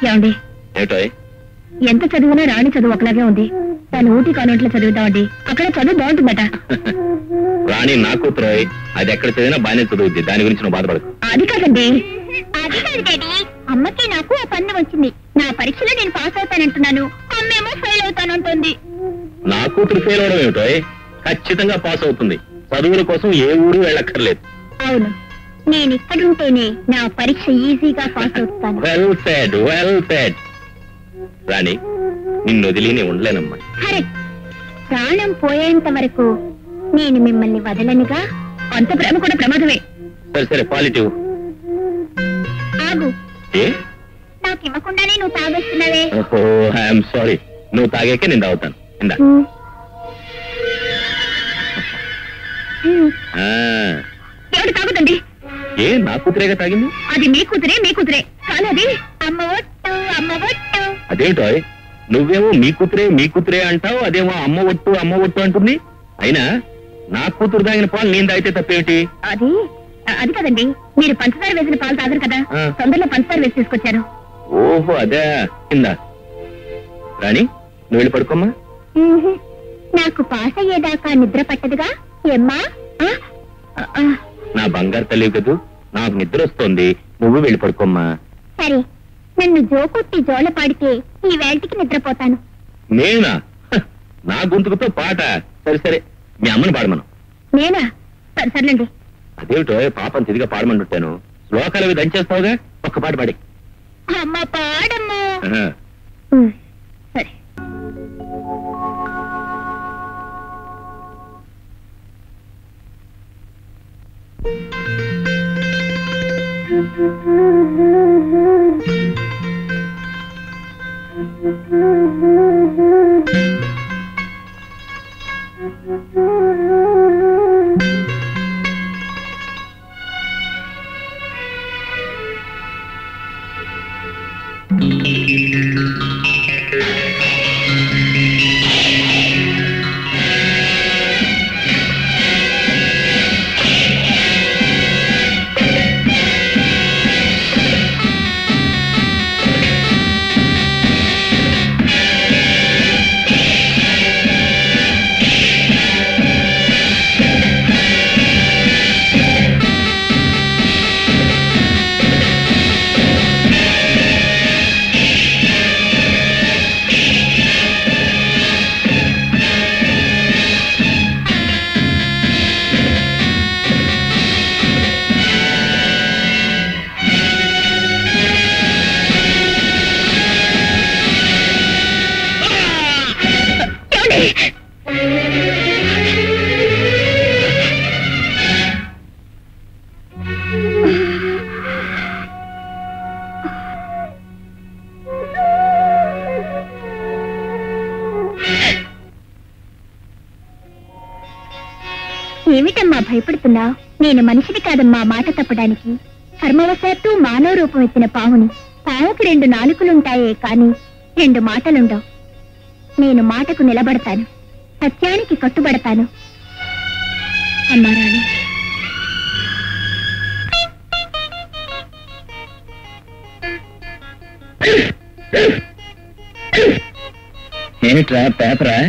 ఏమండి ఎంత చదివినా రాణి చదువు ఒకలాగే ఉంది. తను ఊటీ కాన్వెంట్లో చదువుతామండి. అక్కడ చదువు బాగుంటుందట. రాణి నా కూతురు, అది ఎక్కడ చదివినా బాగానే చదువుద్ది. దాని గురించి నువ్వు బాధపడకు. అది కాదండి, అది కాదు డాడీ. అమ్మకి నాకు ఆ పన్ను వచ్చింది. నా పరీక్షలో నేను పాస్ అవుతానంటున్నాను, అమ్మేమో ఫెయిల్ అవుతానంటుంది. నా కూతురు ఫెయిల్ అవడం ఏమిటో? ఖచ్చితంగా పాస్ అవుతుంది. చదువుల కోసం ఏ ఊరు వెళ్ళక్కర్లేదు. అవును, నేను ఇక్కడుంటేనే నా పరీక్ష ఈజీగా పాస్ అవుతాను. Well said, well said. Rani, నిన్ను వదిలి నేను ఉండలేనమ్మా. కరెక్ట్. ప్రాణం పోయేంత వరకు నేను మిమ్మల్ని వదలనుగా. అంత ప్రేమ కూడా ప్రమాదమే. సరే సరే, పాజిటివ్. ఆగు. ఏ? నాకు ఇవ్వకుండానే నువ్వు తాగేస్తున్నావే. ఓహో, ఐఎమ్ సారీ. నువ్వు తాగాకే నేను తాగుతాను. ఇందా. ఎవరు తాగుతండి? ఏ, నా కూతురేగా తాగింది. అది మీ కూతురే, మీ కూతురే. కానీ అది అమ్మ ఒట్టు, అమ్మ ఒట్టు. అదేమిటో, నువ్వేమో మీ కూతురే అంటావు, అదేమో అమ్మ ఒట్టు అంటుంది. అయినా నా కూతురు తాగిన పాలు నేను తాగితే తప్పేమిటి? అది అది కదండి, మీరు పంచదార వేసిన పాలు తాగరు కదా, తొందరలో పంచదార వేసి తీసుకొచ్చారు. ఓహో, అదే. కిందా రాణి, నువ్వు వెళ్ళి పడుకోమ్మా. నాకు పాస్ అయ్యేదాకా నిద్ర పట్టదుగా ఏమ్మా? నా బంగారు తల్లి కదూ, నాకు నిద్ర వస్తోంది. నువ్వు వెళ్ళి పడుకోమ్మా. సరే, నన్ను జోకొట్టి జోల పాడితే ఈ వేళటికి నిద్రపోతాను. నేనా? నా గొంతుకుతో పాట? సరే సరే, మీ అమ్మని పాడమను. నేనా? సర్లేండి. అదేమిటో, పాపం తిరిగా పాడమంటుంటాను. శ్లోకాలు అవి దంచేస్తావుగా, ఒక్క పాట పాడి. అమ్మ పాడమ్మా. సరే. ఏమిటమ్మా భయపడుతున్నావు? నేను మనిషిని కాదమ్మా మాట తప్పడానికి. కర్మవశాత్తు మానవ రూపం ఎత్తిన పావుని. పావుకి 2 నాలుకలుంటాయే కాని 2 మాటలుండవు. నేను మాటకు నిలబడతాను, సత్యానికి కట్టుబడతాను. అమ్మా రాణి. ఏమిట్రా, పేపరా?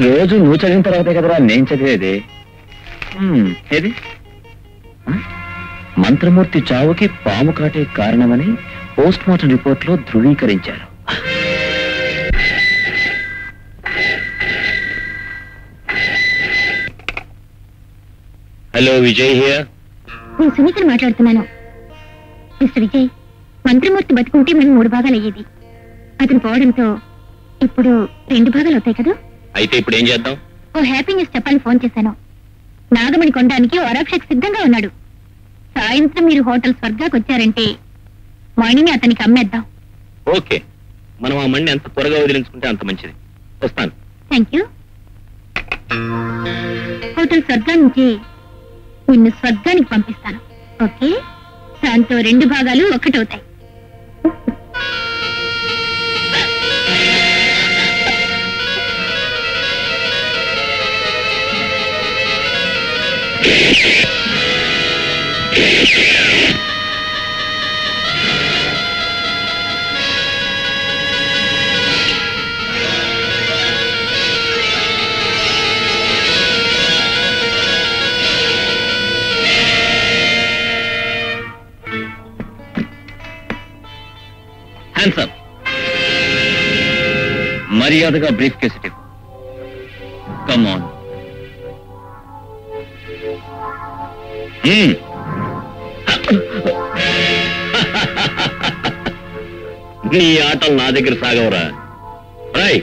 రోజు నువ్వు చదివిన తర్వాతే కదరా నేను చదివేది. ఏది? మంత్రమూర్తి చావుకి పాము కాటే కారణమని పోస్ట్ మార్టం రిపోర్ట్ లో ధృవీకరించారు. Hello, Vijay here. నేను సునీతను మాట్లాడుతున్నాను. మిస్టర్ విజయ్, మంత్రమూర్తి బతుకుంటే మేము 3 భాగాలు అయ్యేది. అతను పోవడంతో ఇప్పుడు 2 భాగాలు అవుతాయి కదా. అయితే ఇప్పుడు ఏం చేద్దాం? ఓ హ్యాపీ న్యూస్ చెప్పాలని ఫోన్ చేశాను. నాగమణి కొనడానికి ఆరక్షకు సిద్ధంగా ఉన్నాడు. సాయంత్రం మీరు హోటల్ స్వర్గాకి వచ్చారంటే మణిని అతనికి అమ్మేద్దాం. ఓకే, మనం ఆ మణిని ఎంత త్వరగా వదిలించుకుంటే అంత మంచిది. వస్తాను. Thank you. హోటల్ స్వర్గా నుంచి నిన్ను స్వర్గానికి పంపిస్తాను. ఓకే, దాంతో 2 భాగాలు ఒక్కటవుతాయి. Hands up. మర్యాదగా బ్రీఫ్ కేసు ఇవ్వు. Come on. నీ ఆటలు నా దగ్గర సాగవరా. రాయ్,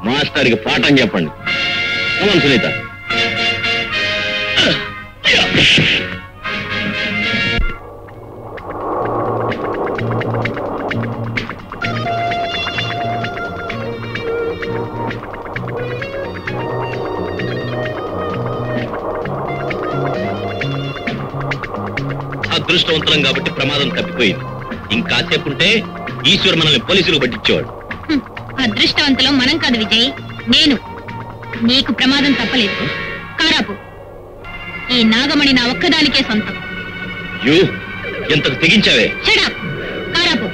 మాస్టర్కి పాఠం చెప్పండి. కమన్ సునీత. అదృష్టవంతులం కాబట్టి ప్రమాదం తప్పిపోయింది. ఇంకాసేపు ఉంటే ఈశ్వర్ మనల్ని పోలీసులు పట్టించేవాడు. అదృష్టవంతులం మనం కాదు విజయ్, నేను. నీకు ప్రమాదం తప్పలేదు. కారాపు. ఈ నాగమణి నా ఒక్కదానికే సొంతం. ఎంతకు తెగించావే. షడప్. కారాపు.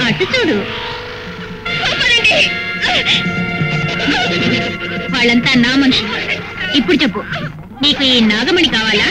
అటు చూడు. వాళ్ళంతా నా మనుషులు. ఇప్పుడు చెప్పు, నీకు ఈ నాగమణి కావాలా?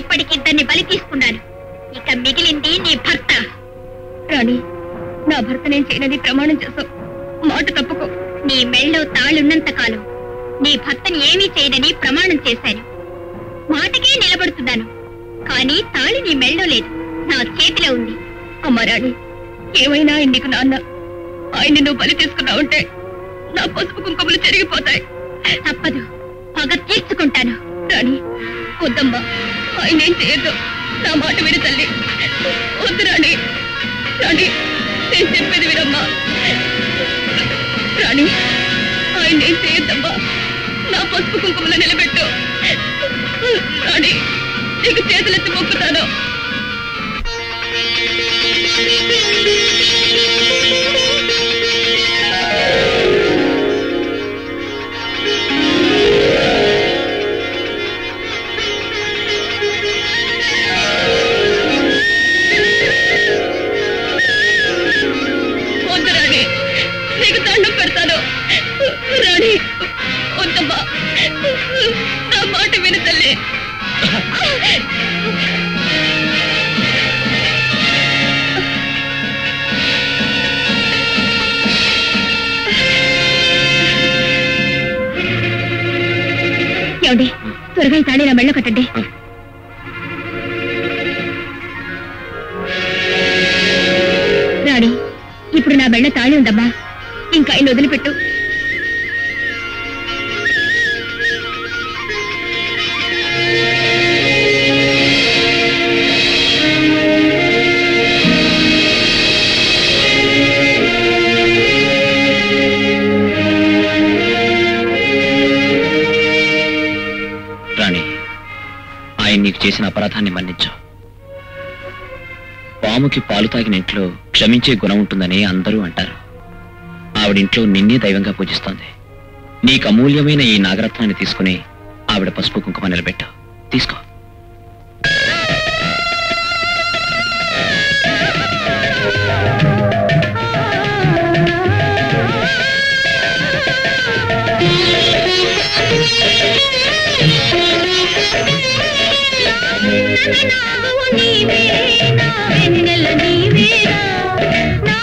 ఇప్పటికిద్దరిని బలి తీసుకున్నాను. ఇక మిగిలింది నీ భర్త. రాణి, నా భర్త నేను చేయనని ప్రమాణం చేశావు. మాట తప్పుకో. నీ మెళ్ళో తాళున్నంత కాలం నీ భర్తని ఏమీ చేయనని ప్రమాణం చేశాను. మాటకే నిలబడుతున్నాను. కానీ తాళి నీ మెళ్ళో లేదు, నా చేతిలో ఉంది. అమ్మ రాణి, ఏమైనా నీకు నాన్న. ఆయన్ని నువ్వు బలి తీసుకున్నావుంటే నా పసుపు కుంకుమలు చెరిగిపోతాయి. తప్పదు, పగ తీర్చుకుంటాను. రాణి, వద్దమ్మా, ఆయన ఏం చేయొద్దు. నా మాట విని తల్లి. వద్దు రాణి. రాణి, నేను చెప్పేది వినమ్మా. రాణి, ఆయన ఏం చేయొద్దమ్మా. నా పసుపు కుంకుమలు నిలబెట్టు. రాణి, నీకు చేతులెత్తి మొక్కుతాను. వద్దు రాణి, నీకు దండం పెడతాను. రాణి, వద్దమ్మా, నా మాట విను తల్లి. ఏమండి, త్వరగా ఈ తాళి నా మెళ్ళో కట్టండి. రాణి, ఇప్పుడు నా మెళ్ళ తాళి ఉందమ్మా. ఇంకా ఆయన వదిలిపెట్టు. రాణి, ఆయన నీకు చేసిన అపరాధాన్ని మన్నించు. పాముకి పాలు తాగిన ఇంట్లో క్షమించే గుణం ఉంటుందని అందరూ అంటారు. ఆవిడింట్లో నిన్నే దైవంగా పూజిస్తోంది. నీకు అమూల్యమైన ఈ నాగరత్నాన్ని తీసుకుని ఆవిడ పసుపు కుంకుమ నిలబెట్టు. తీసుకో. నీవే నా వెన్నెల, నీవేనా నా